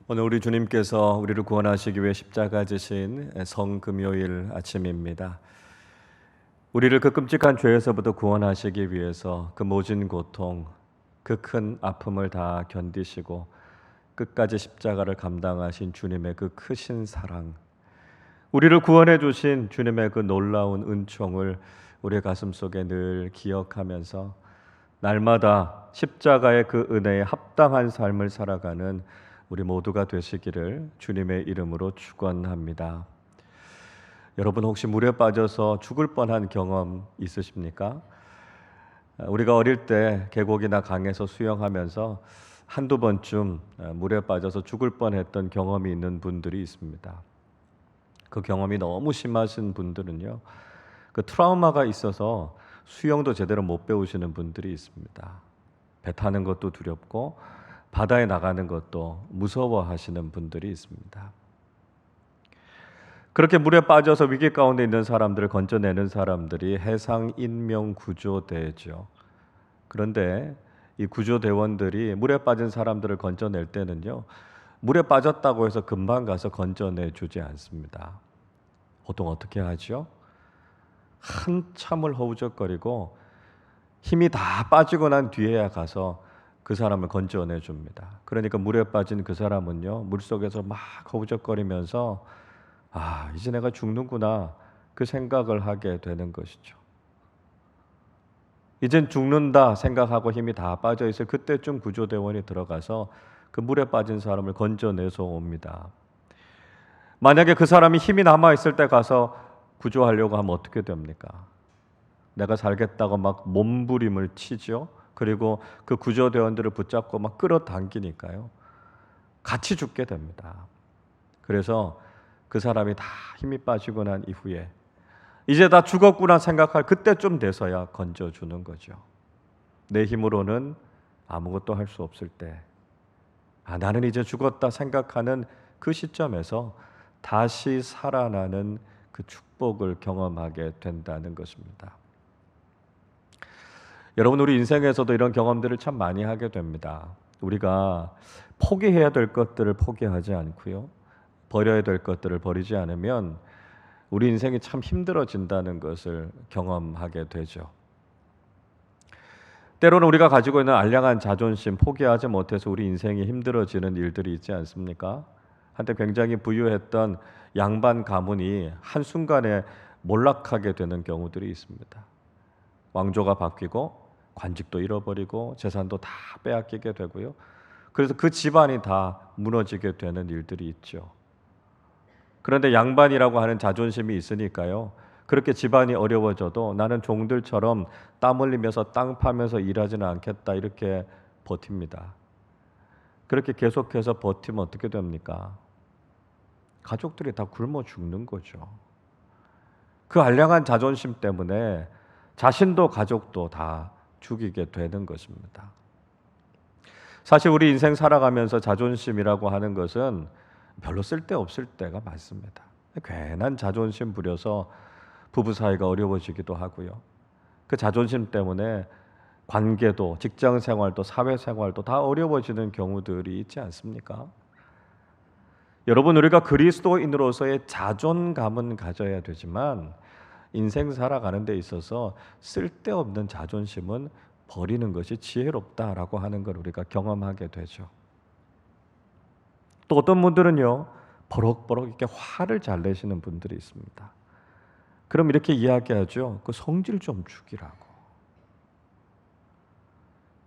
오늘 우리 주님께서 우리를 구원하시기 위해 십자가 지신 성금요일 아침입니다. 우리를 그 끔찍한 죄에서부터 구원하시기 위해서 그 모진 고통, 그 큰 아픔을 다 견디시고 끝까지 십자가를 감당하신 주님의 그 크신 사랑, 우리를 구원해 주신 주님의 그 놀라운 은총을 우리의 가슴속에 늘 기억하면서 날마다 십자가의 그 은혜에 합당한 삶을 살아가는 우리 모두가 되시기를 주님의 이름으로 축원합니다. 여러분 혹시 물에 빠져서 죽을 뻔한 경험 있으십니까? 우리가 어릴 때 계곡이나 강에서 수영하면서 한두 번쯤 물에 빠져서 죽을 뻔했던 경험이 있는 분들이 있습니다. 그 경험이 너무 심하신 분들은요, 그 트라우마가 있어서 수영도 제대로 못 배우시는 분들이 있습니다. 배 타는 것도 두렵고 바다에 나가는 것도 무서워하시는 분들이 있습니다. 그렇게 물에 빠져서 위기 가운데 있는 사람들을 건져내는 사람들이 해상인명구조대죠. 그런데 이 구조대원들이 물에 빠진 사람들을 건져낼 때는요, 물에 빠졌다고 해서 금방 가서 건져내 주지 않습니다. 보통 어떻게 하죠? 한참을 허우적거리고 힘이 다 빠지고 난 뒤에야 가서 그 사람을 건져내 줍니다. 그러니까 물에 빠진 그 사람은요, 물속에서 막 허우적거리면서 이제 내가 죽는구나, 그 생각을 하게 되는 것이죠. 이젠 죽는다 생각하고 힘이 다 빠져 있을 그때쯤 구조대원이 들어가서 그 물에 빠진 사람을 건져내서 옵니다. 만약에 그 사람이 힘이 남아 있을 때 가서 구조하려고 하면 어떻게 됩니까? 내가 살겠다고 막 몸부림을 치죠. 그리고 그 구조대원들을 붙잡고 막 끌어당기니까요, 같이 죽게 됩니다. 그래서 그 사람이 다 힘이 빠지고 난 이후에 이제 다 죽었구나 생각할 그때쯤 돼서야 건져주는 거죠. 내 힘으로는 아무것도 할 수 없을 때, 나는 이제 죽었다 생각하는 그 시점에서 다시 살아나는 그 축복을 경험하게 된다는 것입니다. 여러분, 우리 인생에서도 이런 경험들을 참 많이 하게 됩니다. 우리가 포기해야 될 것들을 포기하지 않고요, 버려야 될 것들을 버리지 않으면 우리 인생이 참 힘들어진다는 것을 경험하게 되죠. 때로는 우리가 가지고 있는 알량한 자존심 포기하지 못해서 우리 인생이 힘들어지는 일들이 있지 않습니까? 한때 굉장히 부유했던 양반 가문이 한순간에 몰락하게 되는 경우들이 있습니다. 왕조가 바뀌고 관직도 잃어버리고 재산도 다 빼앗기게 되고요. 그래서 그 집안이 다 무너지게 되는 일들이 있죠. 그런데 양반이라고 하는 자존심이 있으니까요, 그렇게 집안이 어려워져도 나는 종들처럼 땀 흘리면서 땅 파면서 일하지는 않겠다, 이렇게 버팁니다. 그렇게 계속해서 버티면 어떻게 됩니까? 가족들이 다 굶어 죽는 거죠. 그 알량한 자존심 때문에 자신도 가족도 다 죽이게 되는 것입니다. 사실 우리 인생 살아가면서 자존심이라고 하는 것은 별로 쓸데없을 때가 많습니다. 괜한 자존심 부려서 부부 사이가 어려워지기도 하고요. 그 자존심 때문에 관계도, 직장 생활도, 사회 생활도 다 어려워지는 경우들이 있지 않습니까? 여러분, 우리가 그리스도인으로서의 자존감은 가져야 되지만 인생 살아가는 데 있어서 쓸데없는 자존심은 버리는 것이 지혜롭다라고 하는 걸 우리가 경험하게 되죠. 또 어떤 분들은요, 버럭버럭 이렇게 화를 잘 내시는 분들이 있습니다. 그럼 이렇게 이야기하죠. 그 성질 좀 죽이라고.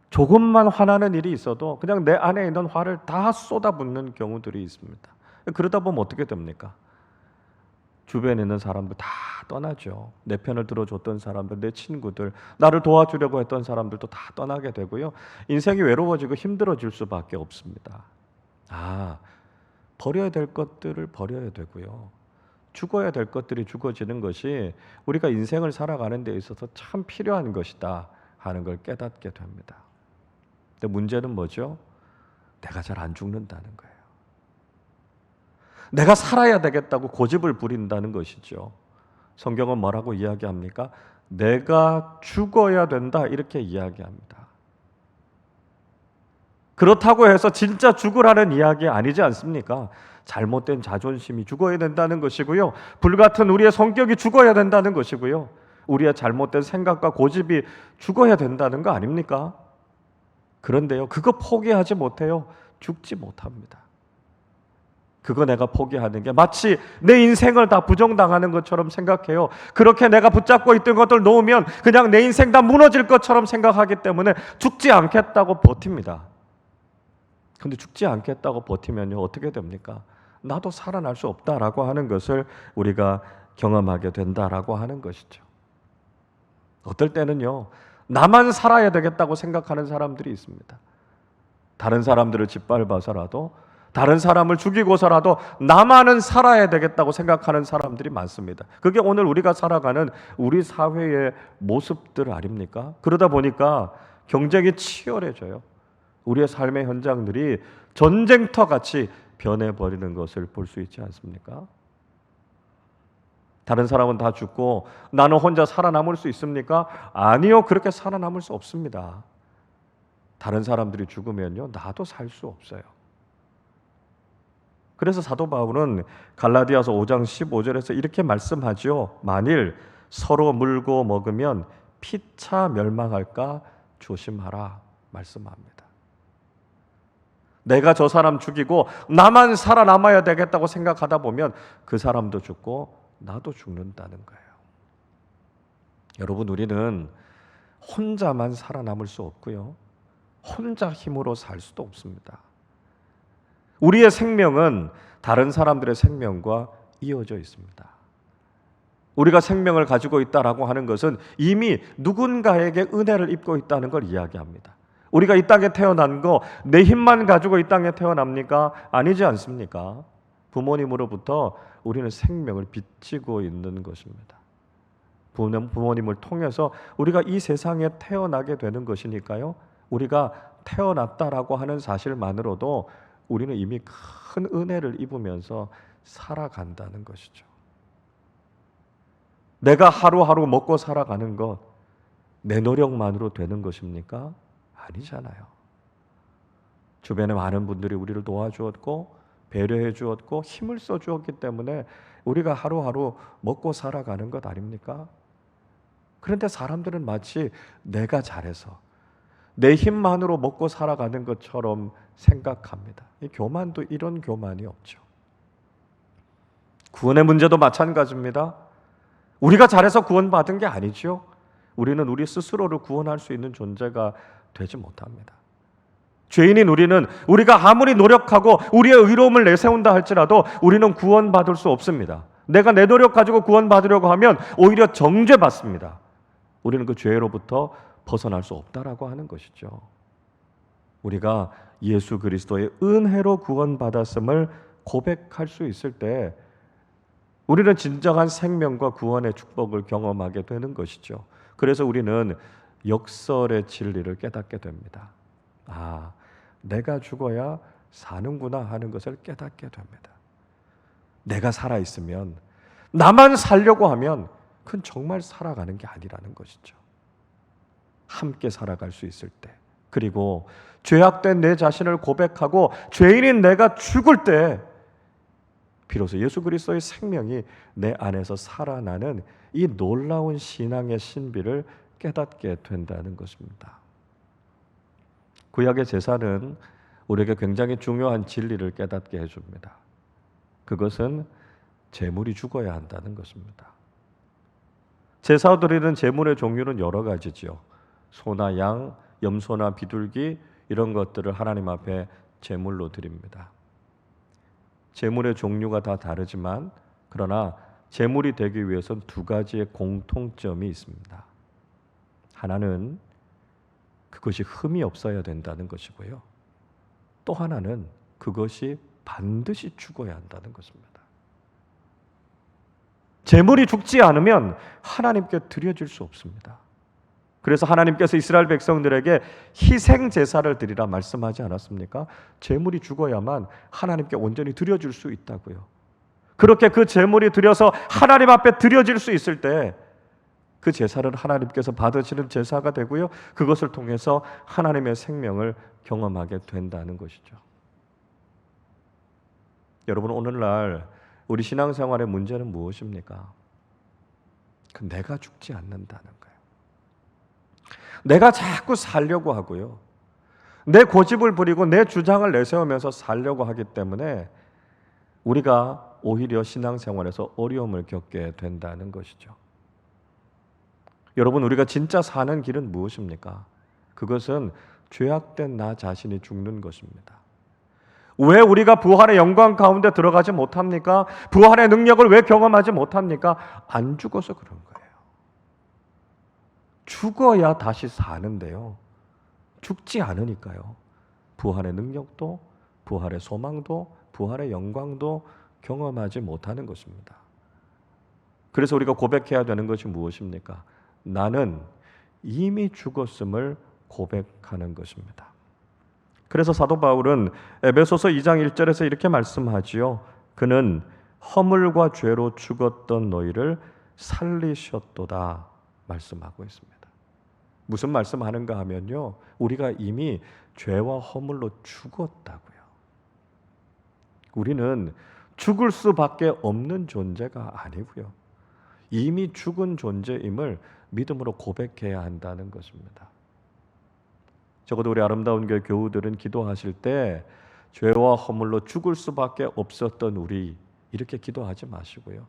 조금만 화나는 일이 있어도 그냥 내 안에 있는 화를 다 쏟아붓는 경우들이 있습니다. 그러다 보면 어떻게 됩니까? 주변에 있는 사람들 다 떠나죠. 내 편을 들어줬던 사람들, 내 친구들, 나를 도와주려고 했던 사람들도 다 떠나게 되고요. 인생이 외로워지고 힘들어질 수밖에 없습니다. 버려야 될 것들을 버려야 되고요, 죽어야 될 것들이 죽어지는 것이 우리가 인생을 살아가는 데 있어서 참 필요한 것이다 하는 걸 깨닫게 됩니다. 근데 문제는 뭐죠? 내가 잘 안 죽는다는 거예요. 내가 살아야 되겠다고 고집을 부린다는 것이죠. 성경은 뭐라고 이야기합니까? 내가 죽어야 된다, 이렇게 이야기합니다. 그렇다고 해서 진짜 죽으라는 이야기 아니지 않습니까? 잘못된 자존심이 죽어야 된다는 것이고요. 불같은 우리의 성격이 죽어야 된다는 것이고요. 우리의 잘못된 생각과 고집이 죽어야 된다는 거 아닙니까? 그런데요, 그거 포기하지 못해요. 죽지 못합니다. 그거 내가 포기하는 게 마치 내 인생을 다 부정당하는 것처럼 생각해요. 그렇게 내가 붙잡고 있던 것들 놓으면 그냥 내 인생 다 무너질 것처럼 생각하기 때문에 죽지 않겠다고 버팁니다. 근데 죽지 않겠다고 버티면요, 어떻게 됩니까? 나도 살아날 수 없다라고 하는 것을 우리가 경험하게 된다라고 하는 것이죠. 어떨 때는요, 나만 살아야 되겠다고 생각하는 사람들이 있습니다. 다른 사람들을 짓밟아서라도, 다른 사람을 죽이고서라도 나만은 살아야 되겠다고 생각하는 사람들이 많습니다. 그게 오늘 우리가 살아가는 우리 사회의 모습들 아닙니까? 그러다 보니까 경쟁이 치열해져요. 우리의 삶의 현장들이 전쟁터 같이 변해버리는 것을 볼 수 있지 않습니까? 다른 사람은 다 죽고 나는 혼자 살아남을 수 있습니까? 아니요, 그렇게 살아남을 수 없습니다. 다른 사람들이 죽으면요, 나도 살 수 없어요. 그래서 사도 바울은 갈라디아서 5장 15절에서 이렇게 말씀하죠. 만일 서로 물고 먹으면 피차 멸망할까 조심하라 말씀합니다. 내가 저 사람 죽이고 나만 살아남아야 되겠다고 생각하다 보면 그 사람도 죽고 나도 죽는다는 거예요. 여러분, 우리는 혼자만 살아남을 수 없고요, 혼자 힘으로 살 수도 없습니다. 우리의 생명은 다른 사람들의 생명과 이어져 있습니다. 우리가 생명을 가지고 있다라고 하는 것은 이미 누군가에게 은혜를 입고 있다는 걸 이야기합니다. 우리가 이 땅에 태어난 거 내 힘만 가지고 이 땅에 태어납니까? 아니지 않습니까? 부모님으로부터 우리는 생명을 빚지고 있는 것입니다. 부모님을 통해서 우리가 이 세상에 태어나게 되는 것이니까요, 우리가 태어났다라고 하는 사실만으로도 우리는 이미 큰 은혜를 입으면서 살아간다는 것이죠. 내가 하루하루 먹고 살아가는 것, 내 노력만으로 되는 것입니까? 아니잖아요. 주변에 많은 분들이 우리를 도와주었고 배려해 주었고 힘을 써 주었기 때문에 우리가 하루하루 먹고 살아가는 것 아닙니까? 그런데 사람들은 마치 내가 잘해서 내 힘만으로 먹고 살아가는 것처럼 생각합니다. 이 교만도 이런 교만이 없죠. 구원의 문제도 마찬가지입니다. 우리가 잘해서 구원받은 게 아니죠. 우리는 우리 스스로를 구원할 수 있는 존재가 되지 못합니다. 죄인인 우리는 우리가 아무리 노력하고 우리의 의로움을 내세운다 할지라도 우리는 구원받을 수 없습니다. 내가 내 노력 가지고 구원받으려고 하면 오히려 정죄받습니다. 우리는 그 죄로부터 벗어날 수 없다라고 하는 것이죠. 우리가 예수 그리스도의 은혜로 구원받았음을 고백할 수 있을 때 우리는 진정한 생명과 구원의 축복을 경험하게 되는 것이죠. 그래서 우리는 역설의 진리를 깨닫게 됩니다. 아, 내가 죽어야 사는구나 하는 것을 깨닫게 됩니다. 내가 살아있으면, 나만 살려고 하면 그건 정말 살아가는 게 아니라는 것이죠. 함께 살아갈 수 있을 때, 그리고 죄악된 내 자신을 고백하고 죄인인 내가 죽을 때 비로소 예수 그리스도의 생명이 내 안에서 살아나는 이 놀라운 신앙의 신비를 깨닫게 된다는 것입니다. 구약의 제사는 우리에게 굉장히 중요한 진리를 깨닫게 해줍니다. 그것은 제물이 죽어야 한다는 것입니다. 제사 드리는 제물의 종류는 여러 가지죠. 소나 양, 염소나 비둘기 이런 것들을 하나님 앞에 제물로 드립니다. 제물의 종류가 다 다르지만 그러나 제물이 되기 위해서는 두 가지의 공통점이 있습니다. 하나는 그것이 흠이 없어야 된다는 것이고요. 또 하나는 그것이 반드시 죽어야 한다는 것입니다. 제물이 죽지 않으면 하나님께 드려질 수 없습니다. 그래서 하나님께서 이스라엘 백성들에게 희생 제사를 드리라 말씀하지 않았습니까? 제물이 죽어야만 하나님께 온전히 드려질 수 있다고요. 그렇게 그 제물이 드려서 하나님 앞에 드려질 수 있을 때 그 제사를 하나님께서 받으시는 제사가 되고요. 그것을 통해서 하나님의 생명을 경험하게 된다는 것이죠. 여러분, 오늘날 우리 신앙생활의 문제는 무엇입니까? 내가 죽지 않는다는 거예요. 내가 자꾸 살려고 하고요. 내 고집을 부리고 내 주장을 내세우면서 살려고 하기 때문에 우리가 오히려 신앙생활에서 어려움을 겪게 된다는 것이죠. 여러분, 우리가 진짜 사는 길은 무엇입니까? 그것은 죄악된 나 자신이 죽는 것입니다. 왜 우리가 부활의 영광 가운데 들어가지 못합니까? 부활의 능력을 왜 경험하지 못합니까? 안 죽어서 그런 거예요. 죽어야 다시 사는데요. 죽지 않으니까요. 부활의 능력도, 부활의 소망도, 부활의 영광도 경험하지 못하는 것입니다. 그래서 우리가 고백해야 되는 것이 무엇입니까? 나는 이미 죽었음을 고백하는 것입니다. 그래서 사도 바울은 에베소서 2장 1절에서 이렇게 말씀하지요. 그는 허물과 죄로 죽었던 너희를 살리셨도다 말씀하고 있습니다. 무슨 말씀하는가 하면요, 우리가 이미 죄와 허물로 죽었다고요. 우리는 죽을 수밖에 없는 존재가 아니고요, 이미 죽은 존재임을 믿음으로 고백해야 한다는 것입니다. 적어도 우리 아름다운 교회 교우들은 기도하실 때 죄와 허물로 죽을 수밖에 없었던 우리, 이렇게 기도하지 마시고요,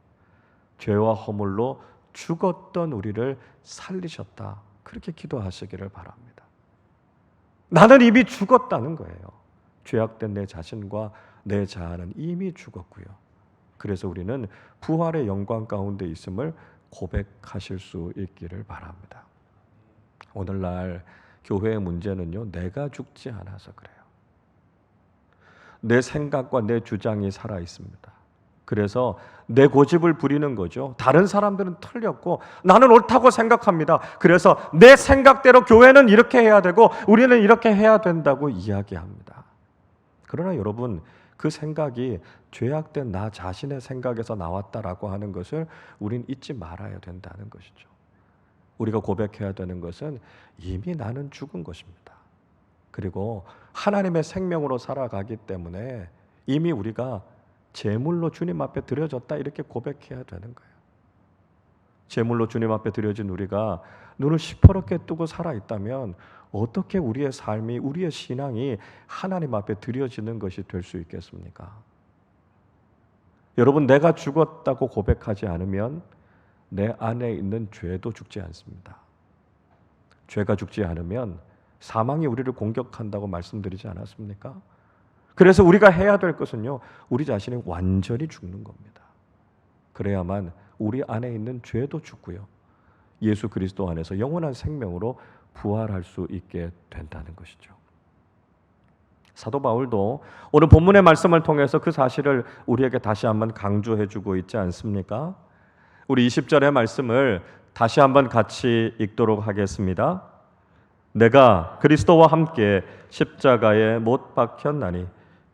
죄와 허물로 죽었던 우리를 살리셨다, 그렇게 기도하시기를 바랍니다. 나는 이미 죽었다는 거예요. 죄악된 내 자신과 내 자아는 이미 죽었고요. 그래서 우리는 부활의 영광 가운데 있음을 고백하실 수 있기를 바랍니다. 오늘날 교회의 문제는요, 내가 죽지 않아서 그래요. 내 생각과 내 주장이 살아 있습니다. 그래서 내 고집을 부리는 거죠. 다른 사람들은 틀렸고 나는 옳다고 생각합니다. 그래서 내 생각대로 교회는 이렇게 해야 되고 우리는 이렇게 해야 된다고 이야기합니다. 그러나 여러분, 그 생각이 죄악된 나 자신의 생각에서 나왔다라고 하는 것을 우린 잊지 말아야 된다는 것이죠. 우리가 고백해야 되는 것은 이미 나는 죽은 것입니다. 그리고 하나님의 생명으로 살아가기 때문에 이미 우리가 제물로 주님 앞에 드려졌다, 이렇게 고백해야 되는 거예요. 제물로 주님 앞에 드려진 우리가 눈을 시퍼렇게 뜨고 살아있다면 어떻게 우리의 삶이, 우리의 신앙이 하나님 앞에 드려지는 것이 될 수 있겠습니까? 여러분, 내가 죽었다고 고백하지 않으면 내 안에 있는 죄도 죽지 않습니다. 죄가 죽지 않으면 사망이 우리를 공격한다고 말씀드리지 않았습니까? 그래서 우리가 해야 될 것은요, 우리 자신이 완전히 죽는 겁니다. 그래야만 우리 안에 있는 죄도 죽고요, 예수 그리스도 안에서 영원한 생명으로 부활할 수 있게 된다는 것이죠. 사도 바울도 오늘 본문의 말씀을 통해서 그 사실을 우리에게 다시 한번 강조해 주고 있지 않습니까? 우리 20절의 말씀을 다시 한번 같이 읽도록 하겠습니다. 내가 그리스도와 함께 십자가에 못 박혔나니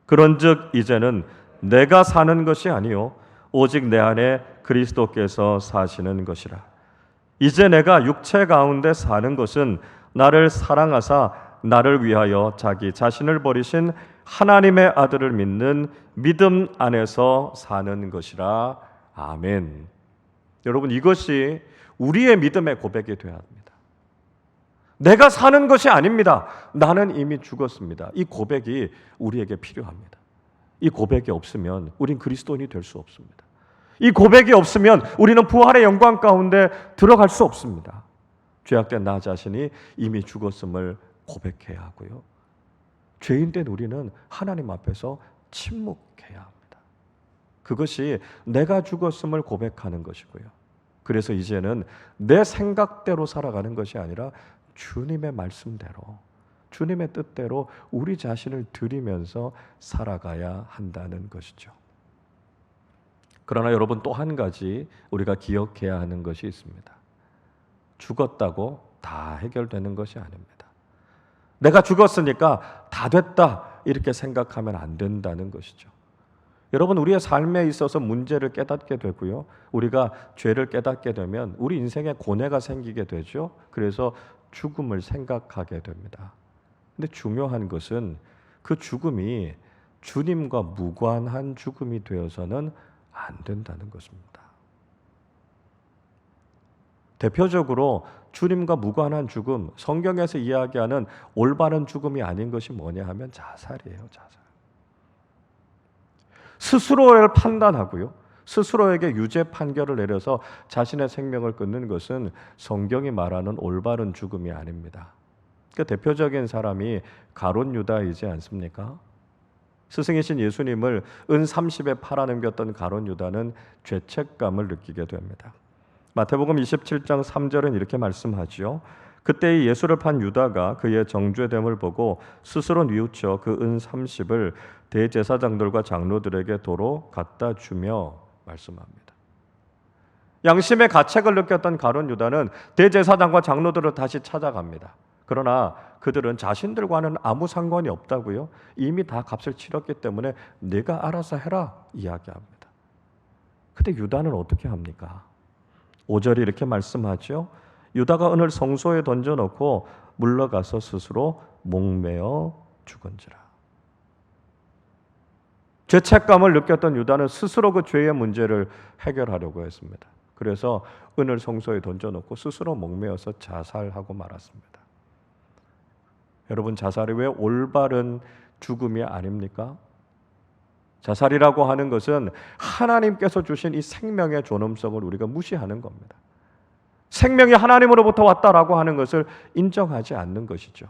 그런즉 이제는 내가 사는 것이 아니요 오직 내 안에 그리스도께서 사시는 것이라. 이제 내가 육체 가운데 사는 것은 나를 사랑하사 나를 위하여 자기 자신을 버리신 하나님의 아들을 믿는 믿음 안에서 사는 것이라. 아멘. 여러분, 이것이 우리의 믿음의 고백이 되어야 합니다. 내가 사는 것이 아닙니다. 나는 이미 죽었습니다. 이 고백이 우리에게 필요합니다. 이 고백이 없으면 우린 그리스도인이 될 수 없습니다. 이 고백이 없으면 우리는 부활의 영광 가운데 들어갈 수 없습니다. 죄악된 나 자신이 이미 죽었음을 고백해야 하고요, 죄인된 우리는 하나님 앞에서 침묵해야 합니다. 그것이 내가 죽었음을 고백하는 것이고요, 그래서 이제는 내 생각대로 살아가는 것이 아니라 주님의 말씀대로, 주님의 뜻대로 우리 자신을 드리면서 살아가야 한다는 것이죠. 그러나 여러분, 또 한 가지 우리가 기억해야 하는 것이 있습니다. 죽었다고 다 해결되는 것이 아닙니다. 내가 죽었으니까 다 됐다, 이렇게 생각하면 안 된다는 것이죠. 여러분, 우리의 삶에 있어서 문제를 깨닫게 되고요. 우리가 죄를 깨닫게 되면 우리 인생에 고뇌가 생기게 되죠. 그래서 죽음을 생각하게 됩니다. 근데 중요한 것은 그 죽음이 주님과 무관한 죽음이 되어서는 안 된다는 것입니다. 대표적으로 주님과 무관한 죽음, 성경에서 이야기하는 올바른 죽음이 아닌 것이 뭐냐 하면 자살이에요. 자살. 스스로를 판단하고요, 스스로에게 유죄 판결을 내려서 자신의 생명을 끊는 것은 성경이 말하는 올바른 죽음이 아닙니다. 그 대표적인 사람이 가룟 유다이지 않습니까? 스승이신 예수님을 은 30에 팔아넘겼던 가룟 유다는 죄책감을 느끼게 됩니다. 마태복음 27장 3절은 이렇게 말씀하지요. 그때 예수를 판 유다가 그의 정죄됨을 보고 스스로 뉘우쳐 그 은 30을 대제사장들과 장로들에게 도로 갖다 주며 말씀합니다. 양심의 가책을 느꼈던 가룟 유다는 대제사장과 장로들을 다시 찾아갑니다. 그러나 그들은 자신들과는 아무 상관이 없다고요, 이미 다 값을 치렀기 때문에 네가 알아서 해라 이야기합니다. 근데 유다는 어떻게 합니까? 5절이 이렇게 말씀하죠. 유다가 은을 성소에 던져놓고 물러가서 스스로 목매어 죽은지라. 죄책감을 느꼈던 유다는 스스로 그 죄의 문제를 해결하려고 했습니다. 그래서 은을 성소에 던져놓고 스스로 목매어서 자살하고 말았습니다. 여러분, 자살이 왜 올바른 죽음이 아닙니까? 자살이라고 하는 것은 하나님께서 주신 이 생명의 존엄성을 우리가 무시하는 겁니다. 생명이 하나님으로부터 왔다라고 하는 것을 인정하지 않는 것이죠.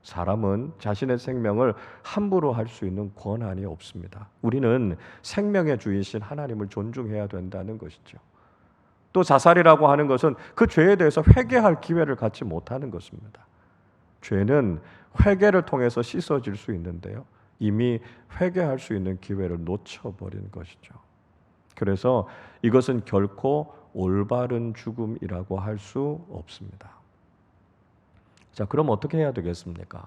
사람은 자신의 생명을 함부로 할 수 있는 권한이 없습니다. 우리는 생명의 주이신 하나님을 존중해야 된다는 것이죠. 또 자살이라고 하는 것은 그 죄에 대해서 회개할 기회를 갖지 못하는 것입니다. 죄는 회개를 통해서 씻어질 수 있는데요, 이미 회개할 수 있는 기회를 놓쳐버린 것이죠. 그래서 이것은 결코 올바른 죽음이라고 할 수 없습니다. 자, 그럼 어떻게 해야 되겠습니까?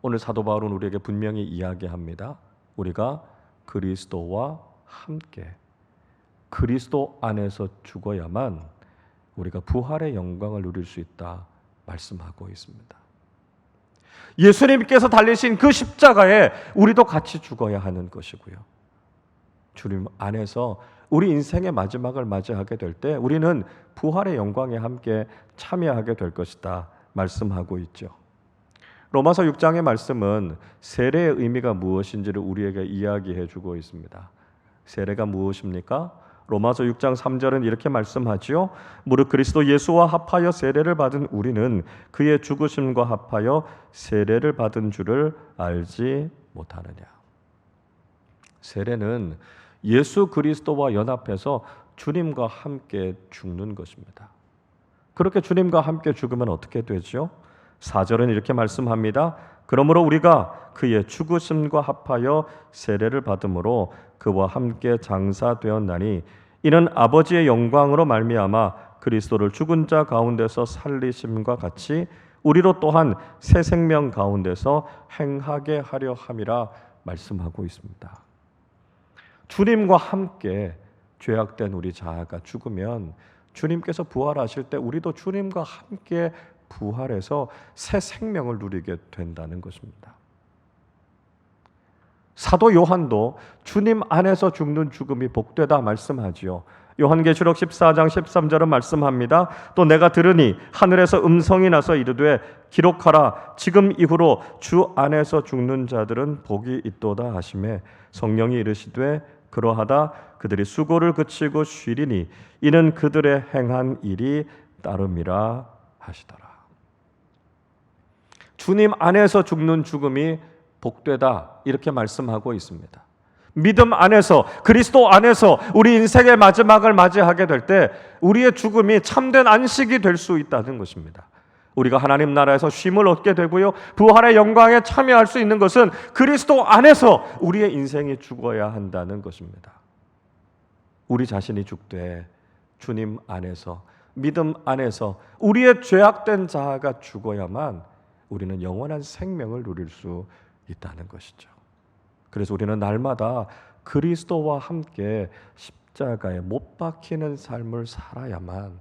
오늘 사도 바울은 우리에게 분명히 이야기합니다. 우리가 그리스도와 함께, 그리스도 안에서 죽어야만 우리가 부활의 영광을 누릴 수 있다 말씀하고 있습니다. 예수님께서 달리신 그 십자가에 우리도 같이 죽어야 하는 것이고요, 주님 안에서 우리 인생의 마지막을 맞이하게 될 때 우리는 부활의 영광에 함께 참여하게 될 것이다 말씀하고 있죠. 로마서 6장의 말씀은 세례의 의미가 무엇인지를 우리에게 이야기해 주고 있습니다. 세례가 무엇입니까? 로마서 6장 3절은 이렇게 말씀하지요. 무릇 그리스도 예수와 합하여 세례를 받은 우리는 그의 죽으심과 합하여 세례를 받은 줄을 알지 못하느냐. 세례는 예수 그리스도와 연합해서 주님과 함께 죽는 것입니다. 그렇게 주님과 함께 죽으면 어떻게 되죠? 4절은 이렇게 말씀합니다. 그러므로 우리가 그의 죽으심과 합하여 세례를 받음으로 그와 함께 장사되었나니 이는 아버지의 영광으로 말미암아 그리스도를 죽은 자 가운데서 살리심과 같이 우리로 또한 새 생명 가운데서 행하게 하려 함이라 말씀하고 있습니다. 주님과 함께 죄악된 우리 자아가 죽으면 주님께서 부활하실 때 우리도 주님과 함께 부활해서 새 생명을 누리게 된다는 것입니다. 사도 요한도 주님 안에서 죽는 죽음이 복되다 말씀하지요. 요한계시록 14장 13절은 말씀합니다. 또 내가 들으니 하늘에서 음성이 나서 이르되 기록하라, 지금 이후로 주 안에서 죽는 자들은 복이 있도다 하시매 성령이 이르시되 그러하다 그들이 수고를 그치고 쉬리니 이는 그들의 행한 일이 따름이라 하시더라. 주님 안에서 죽는 죽음이 복되다 이렇게 말씀하고 있습니다. 믿음 안에서, 그리스도 안에서 우리 인생의 마지막을 맞이하게 될 때 우리의 죽음이 참된 안식이 될 수 있다는 것입니다. 우리가 하나님 나라에서 쉼을 얻게 되고요, 부활의 영광에 참여할 수 있는 것은 그리스도 안에서 우리의 인생이 죽어야 한다는 것입니다. 우리 자신이 죽되 주님 안에서, 믿음 안에서 우리의 죄악된 자아가 죽어야만 우리는 영원한 생명을 누릴 수 있다는 것이죠. 그래서 우리는 날마다 그리스도와 함께 십자가에 못 박히는 삶을 살아야만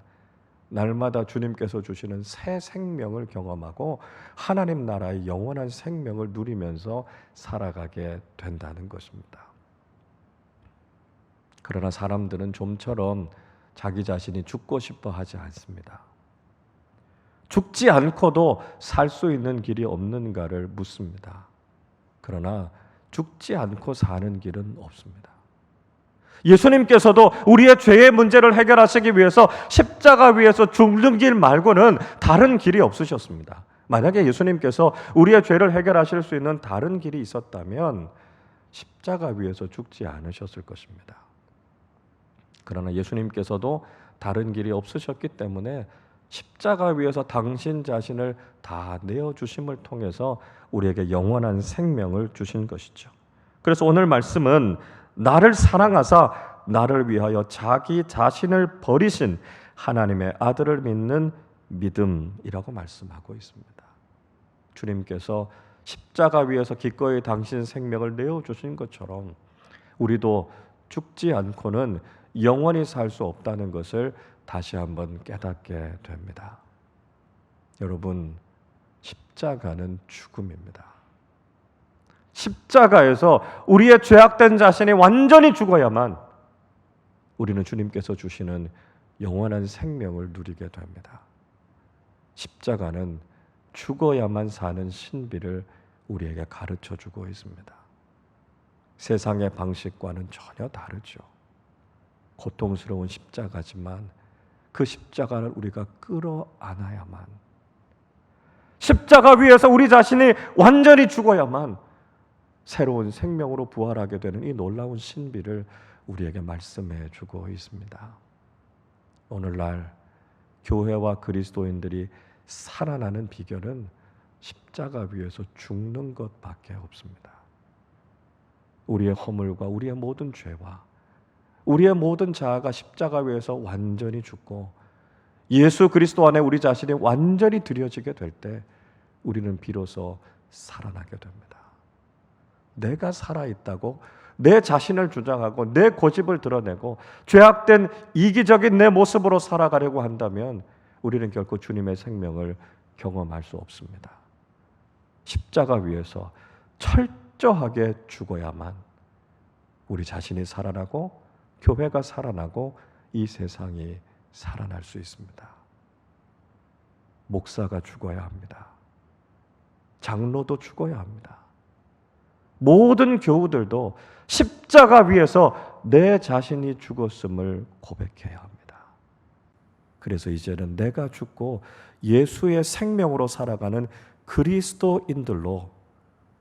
날마다 주님께서 주시는 새 생명을 경험하고 하나님 나라의 영원한 생명을 누리면서 살아가게 된다는 것입니다. 그러나 사람들은 좀처럼 자기 자신이 죽고 싶어 하지 않습니다. 죽지 않고도 살 수 있는 길이 없는가를 묻습니다. 그러나 죽지 않고 사는 길은 없습니다. 예수님께서도 우리의 죄의 문제를 해결하시기 위해서 십자가 위에서 죽는 길 말고는 다른 길이 없으셨습니다. 만약에 예수님께서 우리의 죄를 해결하실 수 있는 다른 길이 있었다면 십자가 위에서 죽지 않으셨을 것입니다. 그러나 예수님께서도 다른 길이 없으셨기 때문에 십자가 위에서 당신 자신을 다 내어주심을 통해서 우리에게 영원한 생명을 주신 것이죠. 그래서 오늘 말씀은 나를 사랑하사 나를 위하여 자기 자신을 버리신 하나님의 아들을 믿는 믿음이라고 말씀하고 있습니다. 주님께서 십자가 위에서 기꺼이 당신 생명을 내어주신 것처럼 우리도 죽지 않고는 영원히 살 수 없다는 것을 다시 한번 깨닫게 됩니다. 여러분, 십자가는 죽음입니다. 십자가에서 우리의 죄악된 자신이 완전히 죽어야만 우리는 주님께서 주시는 영원한 생명을 누리게 됩니다. 십자가는 죽어야만 사는 신비를 우리에게 가르쳐 주고 있습니다. 세상의 방식과는 전혀 다르죠. 고통스러운 십자가지만 그 십자가를 우리가 끌어안아야만, 십자가 위에서 우리 자신이 완전히 죽어야만 새로운 생명으로 부활하게 되는 이 놀라운 신비를 우리에게 말씀해 주고 있습니다. 오늘날 교회와 그리스도인들이 살아나는 비결은 십자가 위에서 죽는 것밖에 없습니다. 우리의 허물과 우리의 모든 죄와 우리의 모든 자아가 십자가 위에서 완전히 죽고 예수 그리스도 안에 우리 자신이 완전히 들여지게 될 때 우리는 비로소 살아나게 됩니다. 내가 살아있다고 내 자신을 주장하고 내 고집을 드러내고 죄악된 이기적인 내 모습으로 살아가려고 한다면 우리는 결코 주님의 생명을 경험할 수 없습니다. 십자가 위에서 철저하게 죽어야만 우리 자신이 살아나고 교회가 살아나고 이 세상이 살아날 수 있습니다. 목사가 죽어야 합니다. 장로도 죽어야 합니다. 모든 교우들도 십자가 위에서 내 자신이 죽었음을 고백해야 합니다. 그래서 이제는 내가 죽고 예수의 생명으로 살아가는 그리스도인들로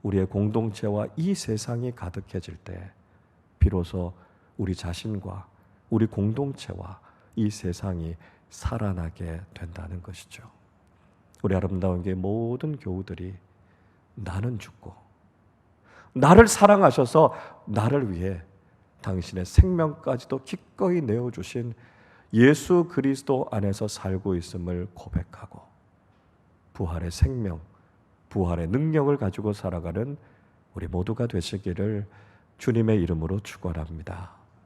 우리의 공동체와 이 세상이 가득해질 때 비로소 우리 자신과 우리 공동체와 이 세상이 살아나게 된다는 것이죠. 우리 아름다운 게 모든 교우들이 나는 죽고 나를 사랑하셔서 나를 위해 당신의 생명까지도 기꺼이 내어주신 예수 그리스도 안에서 살고 있음을 고백하고 부활의 생명, 부활의 능력을 가지고 살아가는 우리 모두가 되시기를 주님의 이름으로 축원합니다.